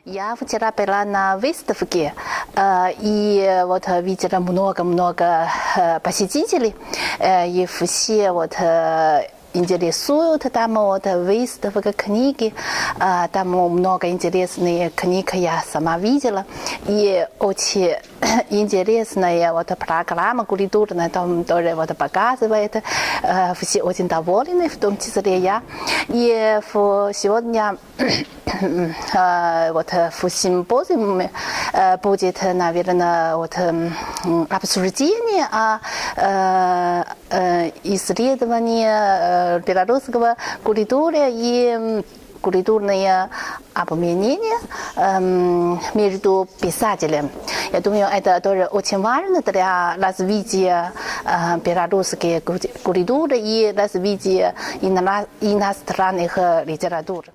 Я вчера была на выставке, и вот видела много посетителей, и все вот интересуют там вот выставка книги, там много интересных книг я сама видела, и очень интересная вот программа культурная там тоже вот показывает, все очень довольны, в том числе я. И сегодня вот в симпозиуме будет, наверное, вот обсуждение исследования белорусского культуры и культурное обменение между писателями. Я думаю, это тоже очень важно для развития белорусской культуры и развития иностранных литератур.